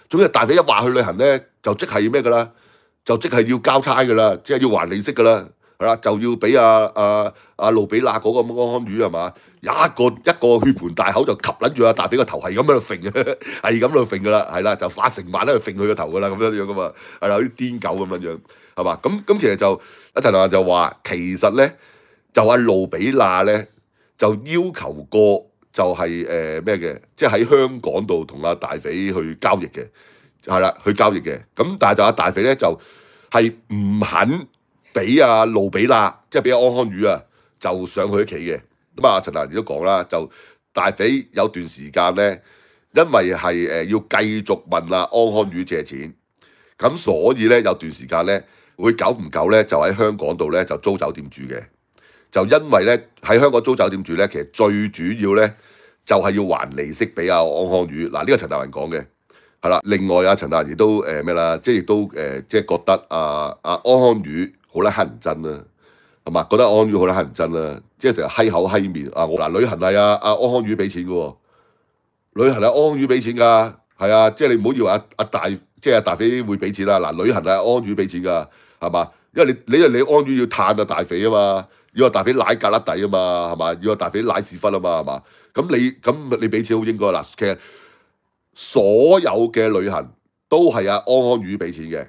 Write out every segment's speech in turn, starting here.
總之大肥一話去旅行咧，就即係咩㗎啦？就即係要交差㗎啦，即係要還利息㗎啦，係啦，就要俾路比亞嗰個安康魚係嘛？一個血盆大口就及撚住大肥個頭，係咁喺度揈嘅，係咁喺度揈㗎啦，係啦，就化成萬喺度揈佢個頭㗎啦，咁樣樣㗎嘛，係啦，好似癲狗咁樣樣，係嘛？咁其實就陳達就話，其實咧就路比亞咧就要求過就係咩嘅，即係喺香港度同大肥去交易嘅，係啦，去交易嘅。咁但係就大肥咧就係唔肯俾路比亞，即係俾安康魚啊，就上佢屋企嘅。咁陳達仁都講啦，就大肥有段時間咧，因為係要繼續問安康魚借錢，咁所以咧有段時間咧會久唔久咧就喺香港度咧就租酒店住嘅。就因為咧喺香港租酒店住咧，其實最主要咧就係要還利息俾安康魚。嗱，呢個陳達仁講嘅係啦。另外陳達仁亦都咩啦，即係亦都即係覺得安康魚好撚乞人憎啦，係嘛？覺得安康魚好撚乞人憎啦，即係成日閪口閪面嗱，旅行係安康魚俾錢嘅喎，旅行係安康魚俾錢㗎，係啊，即係你唔好以為即係大肥會俾錢啦。嗱，旅行係安康魚俾錢㗎，係嘛？因為你安魚要嘆大肥啊嘛。要大肥舐格甩底啊嘛，係嘛？要大肥舐屎忽啊嘛，係嘛？咁你俾錢好應該嗱。其實所有嘅旅行都係安康魚俾錢嘅，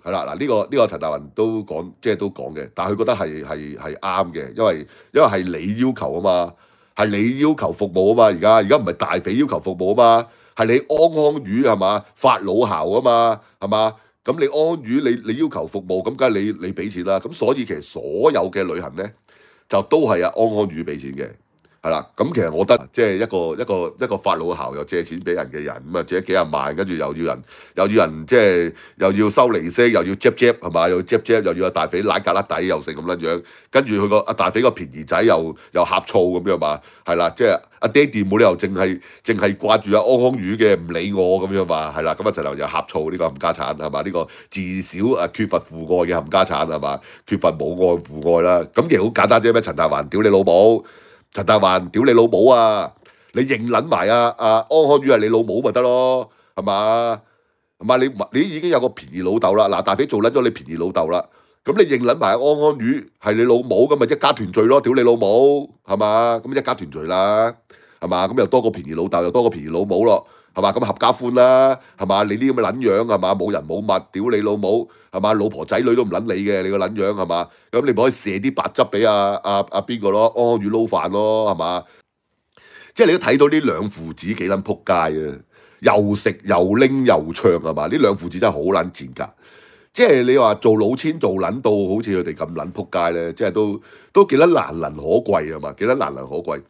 係啦。嗱，呢個陳達仁都講，即係都講嘅。但係佢覺得係啱嘅，因為係你要求啊嘛，係你要求服務啊嘛。而家唔係大肥要求服務啊嘛，係你安康魚係嘛發老姣啊嘛，係嘛？咁你安康魚你要求服務，咁梗係你俾錢啦。咁所以其實所有嘅旅行咧，就都係安康魚俾錢嘅，係啦。咁其實我覺得即係一個發老姣又借錢俾人嘅人，咁借幾廿萬，跟住又要人即係又要收利息，又要 jab 係嘛，又 jab 又要大肥舐格甩底又成咁樣樣，跟住佢個大肥個便宜仔又呷醋咁樣嘛，係啦，即係爹哋冇理由淨係掛住安康魚嘅唔理我咁樣嘛，係啦。咁陳達仁又呷醋呢個冚家產係嘛？呢個自小缺乏父愛嘅冚家產係嘛？缺乏母愛父愛啦。咁其實好簡單啫咩？陳達仁屌你老母，陳達仁屌你老母啊！你認撚埋安康魚係你老母咪得咯，係嘛？係嘛？你已經有個便宜老豆啦。嗱，大肥做撚咗你便宜老豆啦。咁你認撚埋安康魚係你老母，咁咪一家團聚咯！屌你老母係嘛？咁一家團聚啦，係嘛？咁又多個便宜老豆，又多個便宜老母咯，係嘛？咁合家歡啦，係嘛？你啲咁嘅撚樣係嘛？冇人冇物，屌你老母係嘛？老婆仔女都唔撚你嘅，你個撚樣係嘛？咁你咪可以射啲白汁俾邊個咯？安康魚撈飯咯，係嘛？即係你都睇到呢兩父子幾撚撲街啊！又食又拎又唱係嘛？呢兩父子真係好撚賤格。即係你話做老千做撚到好似佢哋咁撚撲街咧，即係都幾撚難能可貴係嘛？幾撚難能可貴。